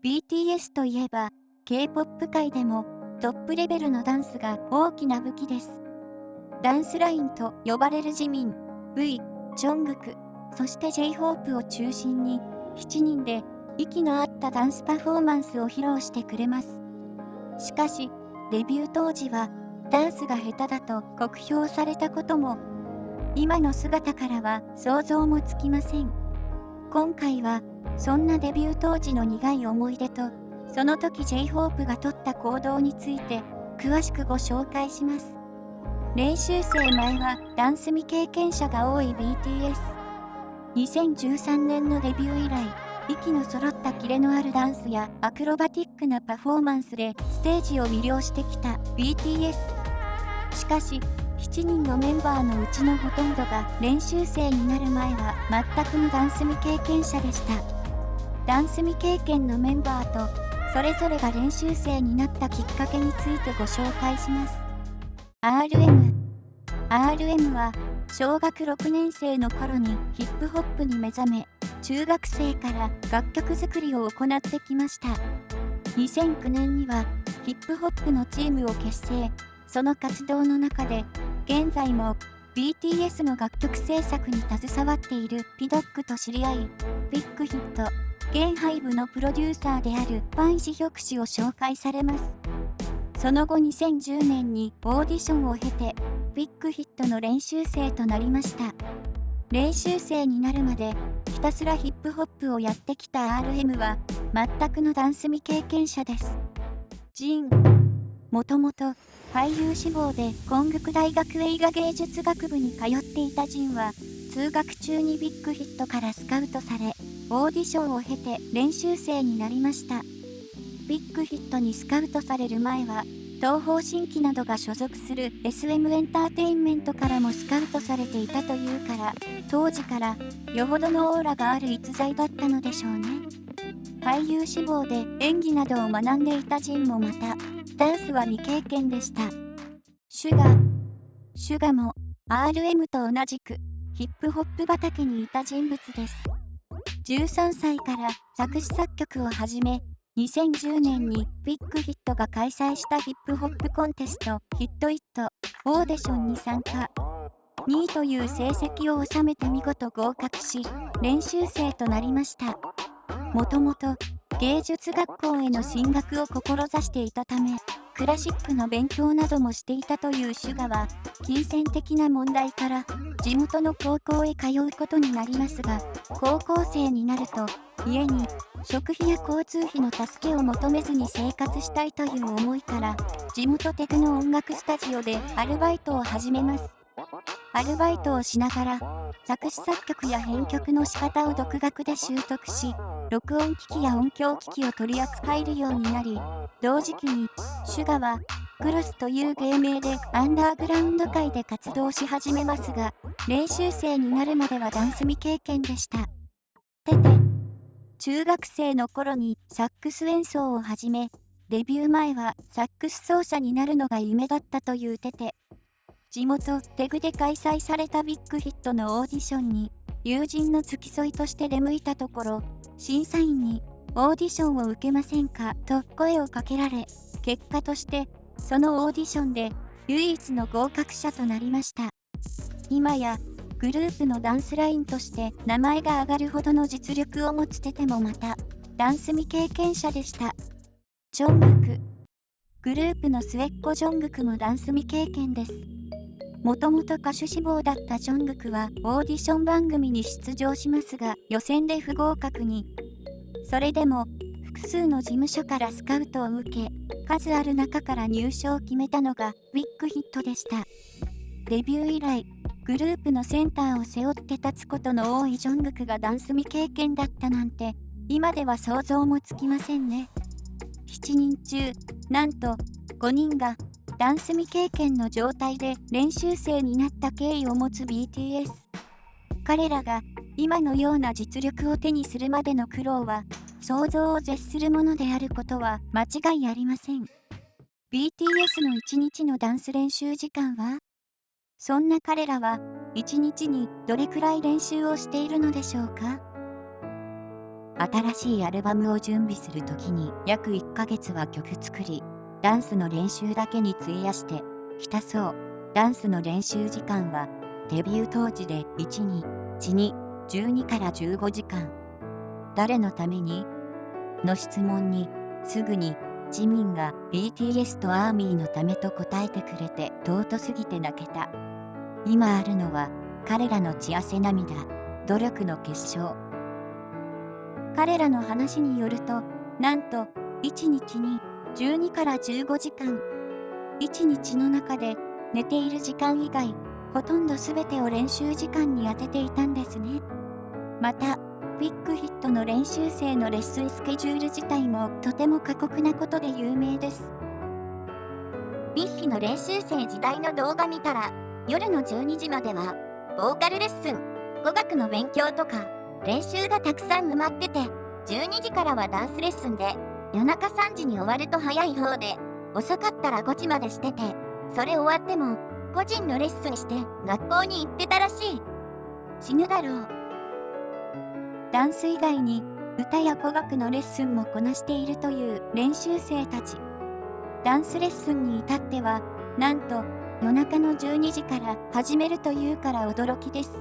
BTS といえば、K-POP 界でもトップレベルのダンスが大きな武器です。ダンスラインと呼ばれるジミン、V、ジョングク、そして J-HOPE を中心に、7人で息の合ったダンスパフォーマンスを披露してくれます。しかし、デビュー当時は、ダンスが下手だと酷評されたことも、今の姿からは想像もつきません。今回は、そんなデビュー当時の苦い思い出と、その時 J-HOPE が取った行動について、詳しくご紹介します。練習生前はダンス未経験者が多い BTS。2013年のデビュー以来、息の揃ったキレのあるダンスやアクロバティックなパフォーマンスでステージを魅了してきた BTS。しかし、7人のメンバーのうちのほとんどが練習生になる前は全くのダンス未経験者でした。ダンス未経験のメンバーとそれぞれが練習生になったきっかけについてご紹介します。RM は小学6年生の頃にヒップホップに目覚め、中学生から楽曲作りを行ってきました。2009年にはヒップホップのチームを結成。その活動の中で現在も BTS の楽曲制作に携わっているピドックと知り合い、ビッグヒット、現ハイブのプロデューサーであるファン・シヒョク氏を紹介されます。その後2010年にオーディションを経て、ビッグヒットの練習生となりました。練習生になるまでひたすらヒップホップをやってきた RM は全くのダンス未経験者です。ジン、もともと俳優志望で建国大学映画芸術学部に通っていたジンは、通学中にビッグヒットからスカウトされ、オーディションを経て練習生になりました。ビッグヒットにスカウトされる前は、東方神起などが所属する SM エンターテインメントからもスカウトされていたというから、当時からよほどのオーラがある逸材だったのでしょうね。俳優志望で演技などを学んでいたジンもまた、ダンスは未経験でした。シュガも RM と同じくヒップホップ畑にいた人物です。13歳から作詞作曲を始め、2010年にビッグヒットが開催したヒップホップコンテストヒットイットオーディションに参加。2位という成績を収めて見事合格し、練習生となりました。もともと芸術学校への進学を志していたため、クラシックの勉強などもしていたというシュガは、金銭的な問題から地元の高校へ通うことになりますが、高校生になると家に食費や交通費の助けを求めずに生活したいという思いから、地元テクノ音楽スタジオでアルバイトを始めます。アルバイトをしながら、作詞作曲や編曲の仕方を独学で習得し、録音機器や音響機器を取り扱えるようになり、同時期に、シュガは、クロスという芸名でアンダーグラウンド界で活動し始めますが、練習生になるまではダンス未経験でした。中学生の頃にサックス演奏を始め、デビュー前はサックス奏者になるのが夢だったというテテ。地元テグで開催されたビッグヒットのオーディションに友人の付き添いとして出向いたところ、審査員にオーディションを受けませんかと声をかけられ、結果としてそのオーディションで唯一の合格者となりました。今やグループのダンスラインとして名前が挙がるほどの実力を持つテテもまたダンス未経験者でした。ジョングク。グループの末っ子ジョングクもダンス未経験です。もともと歌手志望だったジョングクはオーディション番組に出場しますが予選で不合格に。それでも複数の事務所からスカウトを受け、数ある中から入賞を決めたのがビッグヒットでした。デビュー以来、グループのセンターを背負って立つことの多いジョングクがダンス未経験だったなんて、今では想像もつきませんね。7人中、なんと5人がダンス未経験の状態で練習生になった経緯を持つ BTS。彼らが今のような実力を手にするまでの苦労は想像を絶するものであることは間違いありません。BTS の1日のダンス練習時間は？そんな彼らは1日にどれくらい練習をしているのでしょうか？新しいアルバムを準備するときに約1ヶ月は曲作り、ダンスの練習だけに費やしてきたそう。ダンスの練習時間はデビュー当時で1日12から15時間。誰のためにの質問にすぐにジミンが BTS とアーミーのためと答えてくれて尊すぎて泣けた。今あるのは彼らの血汗涙、努力の結晶。彼らの話によると、なんと1日に12から15時間。1日の中で寝ている時間以外、ほとんど全てを練習時間に当てていたんですね。また、ビッグヒットの練習生のレッスンスケジュール自体もとても過酷なことで有名です。ビッヒの練習生時代の動画見たら、夜の12時まではボーカルレッスン、語学の勉強とか練習がたくさん埋まってて、12時からはダンスレッスンで、夜中3時に終わると早い方で、遅かったら5時までしてて、それ終わっても個人のレッスンして学校に行ってたらしい。死ぬだろう。ダンス以外に歌や語学のレッスンもこなしているという練習生たち。ダンスレッスンに至っては、なんと夜中の12時から始めるというから驚きです。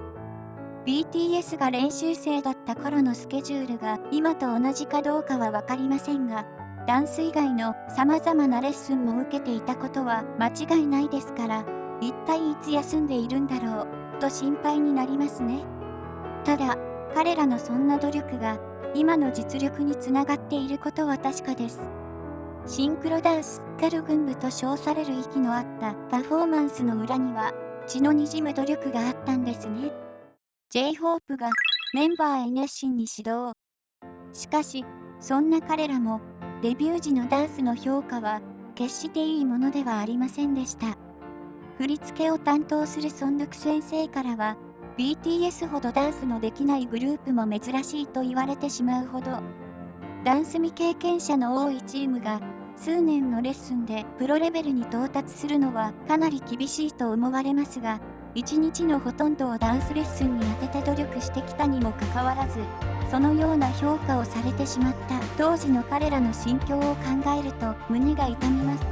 BTS が練習生だった頃のスケジュールが今と同じかどうかは分かりませんが、ダンス以外の様々なレッスンも受けていたことは間違いないですから、一体いつ休んでいるんだろうと心配になりますね。ただ、彼らのそんな努力が今の実力につながっていることは確かです。シンクロダンスガル群舞と称される息の合ったパフォーマンスの裏には血の滲む努力があったんですね。J-HOPE がメンバーへ熱心に指導。しかし、そんな彼らもデビュー時のダンスの評価は決していいものではありませんでした。振り付けを担当するソンヌク先生からは、BTS ほどダンスのできないグループも珍しいと言われてしまうほど、ダンス未経験者の多いチームが数年のレッスンでプロレベルに到達するのはかなり厳しいと思われますが、一日のほとんどをダンスレッスンに当てて努力してきたにもかかわらず、そのような評価をされてしまった当時の彼らの心境を考えると胸が痛みます。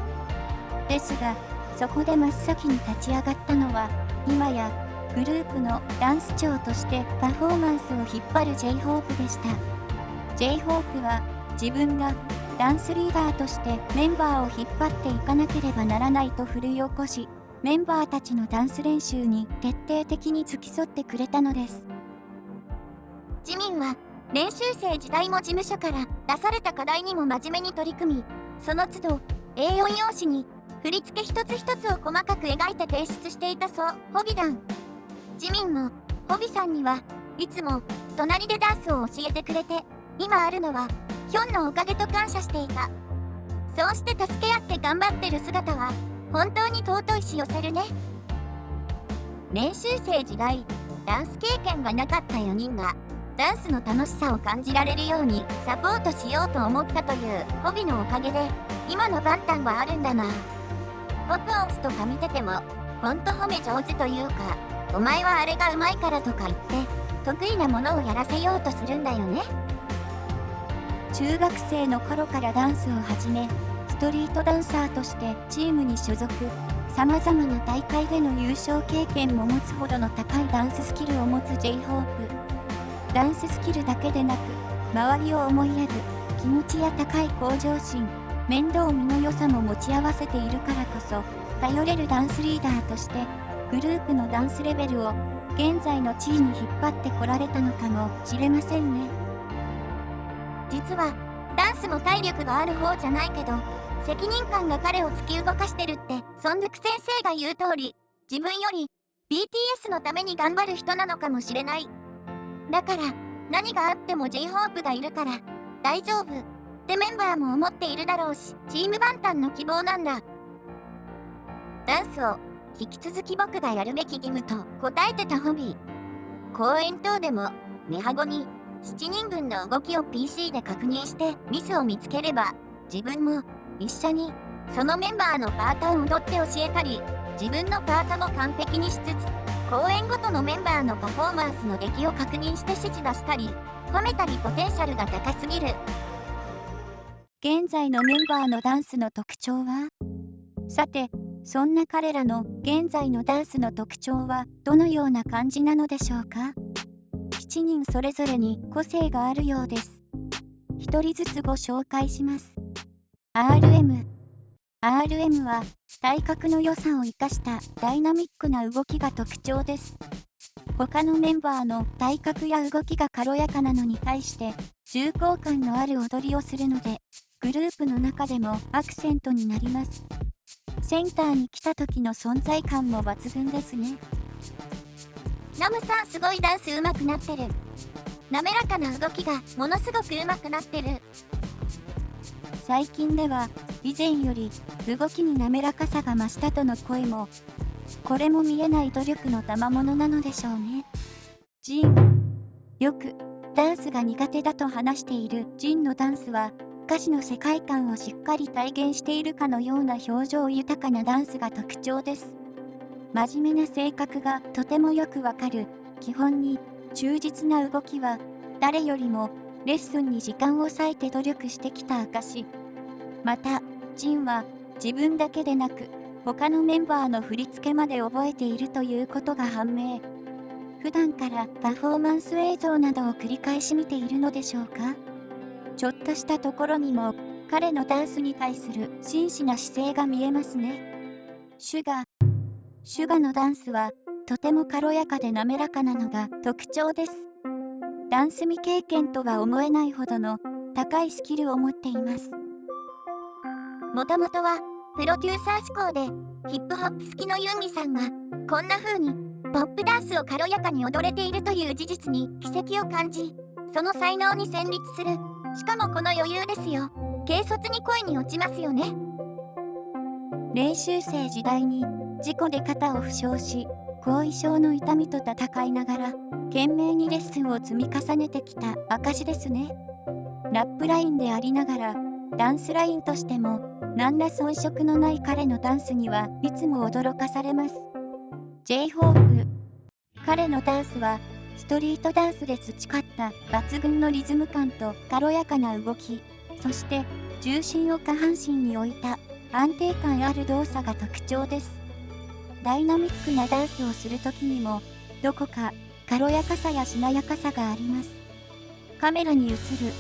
ですが、そこで真っ先に立ち上がったのは、今やグループのダンス長としてパフォーマンスを引っ張る J-HOPE でした。J-HOPE は自分がダンスリーダーとしてメンバーを引っ張っていかなければならないと奮い起こし、メンバーたちのダンス練習に徹底的に付き添ってくれたのです。ジミンは練習生時代も事務所から出された課題にも真面目に取り組み、その都度 A4 用紙に振り付け一つ一つを細かく描いて提出していたそう。ホビダン。ジミンもホビさんにはいつも隣でダンスを教えてくれて、今あるのはヒョンのおかげと感謝していた。そうして助け合って頑張ってる姿は本当に尊いし寄せるね。練習生時代、ダンス経験がなかった4人がダンスの楽しさを感じられるようにサポートしようと思ったというホビのおかげで今のバンタンはあるんだな。ポップオンスとか見ててもほんと褒め上手というか、お前はあれがうまいからとか言って得意なものをやらせようとするんだよね。中学生の頃からダンスを始め、ストリートダンサーとしてチームに所属、さまざまな大会での優勝経験も持つほどの高いダンススキルを持つ J-HOPE。ダンススキルだけでなく、周りを思いやる気持ちや高い向上心、面倒見の良さも持ち合わせているからこそ、頼れるダンスリーダーとしてグループのダンスレベルを現在の地位に引っ張ってこられたのかもしれませんね。実はダンスも体力がある方じゃないけど、責任感が彼を突き動かしてるってソンヌク先生が言う通り、自分より BTS のために頑張る人なのかもしれない。だから何があっても J-HOPE がいるから大丈夫ってメンバーも思っているだろうし、チームバンタンの希望なんだ。ダンスを引き続き僕がやるべき義務と答えてたホビー。公演等でもネハゴに7人分の動きを PC で確認してミスを見つければ、自分も一緒にそのメンバーのパートを踊って教えたり、自分のパートも完璧にしつつ公演ごとのメンバーのパフォーマンスの出来を確認して指示出したり、褒めたりポテンシャルが高すぎる。現在のメンバーのダンスの特徴は？さて、そんな彼らの現在のダンスの特徴はどのような感じなのでしょうか？7人それぞれに個性があるようです。一人ずつご紹介します。RM は体格の良さを生かしたダイナミックな動きが特徴です。他のメンバーの体格や動きが軽やかなのに対して重厚感のある踊りをするので、グループの中でもアクセントになります。センターに来た時の存在感も抜群ですね。ナムさんすごいダンス上手くなってる。滑らかな動きがものすごく上手くなってる。最近では以前より動きに滑らかさが増したとの声も。これも見えない努力の賜物なのでしょうね。ジン。よくダンスが苦手だと話しているジンのダンスは、歌詞の世界観をしっかり体現しているかのような表情豊かなダンスが特徴です。真面目な性格がとてもよくわかる。基本に忠実な動きは誰よりもレッスンに時間を割いて努力してきた証。またジンは自分だけでなく他のメンバーの振り付けまで覚えているということが判明。普段からパフォーマンス映像などを繰り返し見ているのでしょうか。ちょっとしたところにも彼のダンスに対する真摯な姿勢が見えますね。シュガのダンスはとても軽やかで滑らかなのが特徴です。ダンス未経験とは思えないほどの高いスキルを持っています。もともとはプロデューサー志向でヒップホップ好きのユンミさんがこんな風にポップダンスを軽やかに踊れているという事実に奇跡を感じ、その才能に戦慄する。しかもこの余裕ですよ。軽率に恋に落ちますよね。練習生時代に事故で肩を負傷し、後遺症の痛みと戦いながら懸命にレッスンを積み重ねてきた証ですね。ラップラインでありながらダンスラインとしても何ら遜色のない彼のダンスにはいつも驚かされます。J-Hope。彼のダンスはストリートダンスで培った抜群のリズム感と軽やかな動き、そして重心を下半身に置いた安定感ある動作が特徴です。ダイナミックなダンスをする時にもどこか軽やかさやしなやかさがあります。カメラに映る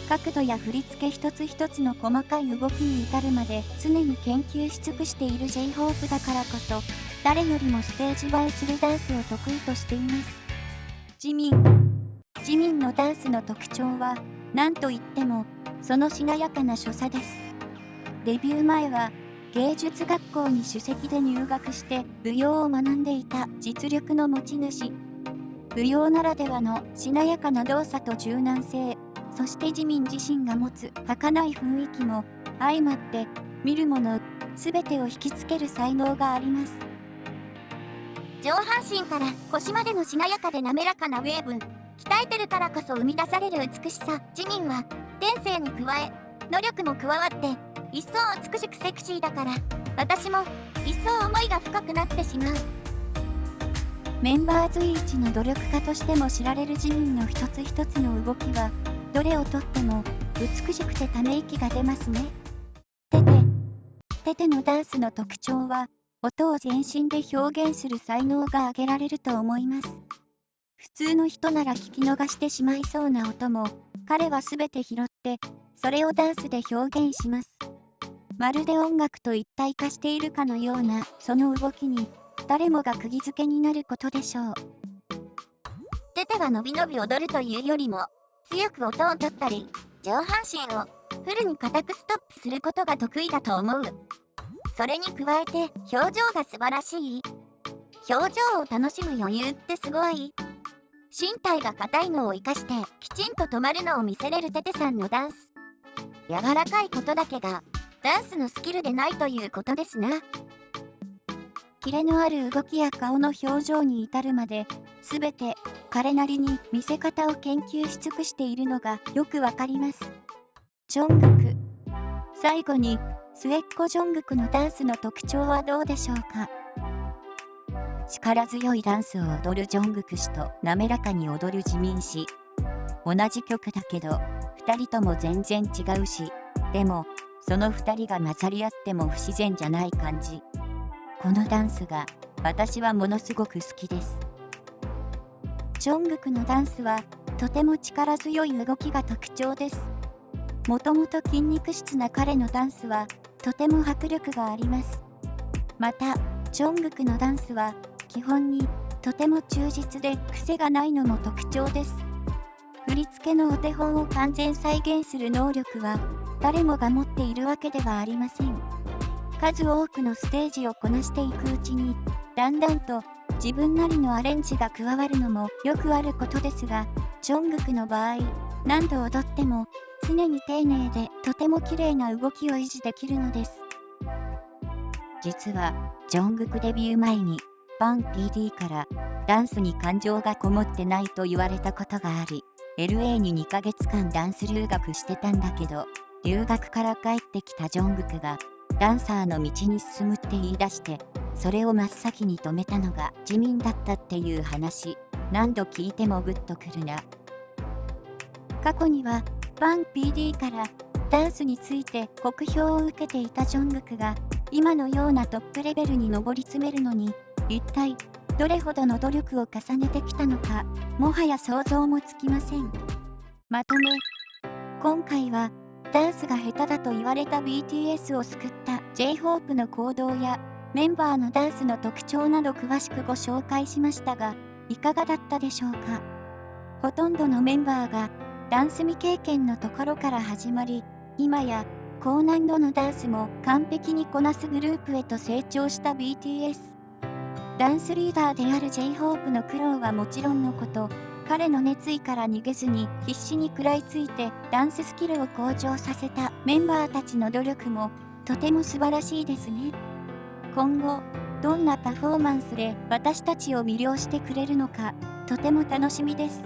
角度や振り付け一つ一つの細かい動きに至るまで常に研究し尽くしている J-Hope だからこそ、誰よりもステージ映えするダンスを得意としています。ジミンのダンスの特徴は何といってもそのしなやかな所作です。デビュー前は芸術学校に首席で入学して舞踊を学んでいた実力の持ち主。舞踊ならではのしなやかな動作と柔軟性、そしてジミン自身が持つ儚い雰囲気も相まって見る者全てを引きつける才能があります。上半身から腰までのしなやかで滑らかなウェーブ、鍛えてるからこそ生み出される美しさ。ジミンは天性に加え能力も加わって一層美しくセクシーだから、私も一層思いが深くなってしまう。メンバー随一の努力家としても知られるジミンの一つ一つの動きはどれをとっても美しくてため息が出ますね。テテのダンスの特徴は音を全身で表現する才能が挙げられると思います。普通の人なら聞き逃してしまいそうな音も彼は全て拾ってそれをダンスで表現します。まるで音楽と一体化しているかのようなその動きに誰もが釘付けになることでしょう。テテはのびのび踊るというよりも強く音を取ったり上半身をフルに固くストップすることが得意だと思う。それに加えて表情が素晴らしい。表情を楽しむ余裕ってすごい。身体が硬いのを生かしてきちんと止まるのを見せれるテテさんのダンス。柔らかいことだけがダンスのスキルでないということですな。キレのある動きや顔の表情に至るまで全て彼なりに見せ方を研究し尽くしているのがよくわかります。ジョングク。最後に末っ子ジョングクのダンスの特徴はどうでしょうか。力強いダンスを踊るジョングク氏と滑らかに踊るジミン氏。同じ曲だけど2人とも全然違うし、でもその2人が混ざり合っても不自然じゃない感じ。このダンスが私はものすごく好きです。ジョングクのダンスはとても力強い動きが特徴です。もともと筋肉質な彼のダンスはとても迫力があります。また、ジョングクのダンスは基本にとても忠実で癖がないのも特徴です。振り付けのお手本を完全再現する能力は誰もが持っているわけではありません。数多くのステージをこなしていくうちに、だんだんと自分なりのアレンジが加わるのもよくあることですが、ジョングクの場合、何度踊っても常に丁寧でとても綺麗な動きを維持できるのです。実は、ジョングクデビュー前に、バン PD からダンスに感情がこもってないと言われたことがあり、LA に2ヶ月間ダンス留学してたんだけど、留学から帰ってきたジョングクが、ダンサーの道に進むって言い出して、それを真っ先に止めたのがジミンだったっていう話、何度聞いてもグッとくるな。過去には、バン PD からダンスについて酷評を受けていたジョングクが、今のようなトップレベルに上り詰めるのに、一体どれほどの努力を重ねてきたのか、もはや想像もつきません。まとめ。今回は、ダンスが下手だと言われた BTS を救った J-HOPE の行動や、メンバーのダンスの特徴など詳しくご紹介しましたが、いかがだったでしょうか。ほとんどのメンバーが、ダンス未経験のところから始まり、今や高難度のダンスも完璧にこなすグループへと成長した BTS。ダンスリーダーである J-HOPE の苦労はもちろんのこと、彼の熱意から逃げずに必死に食らいついてダンススキルを向上させたメンバーたちの努力もとても素晴らしいですね。今後、どんなパフォーマンスで私たちを魅了してくれるのか、とても楽しみです。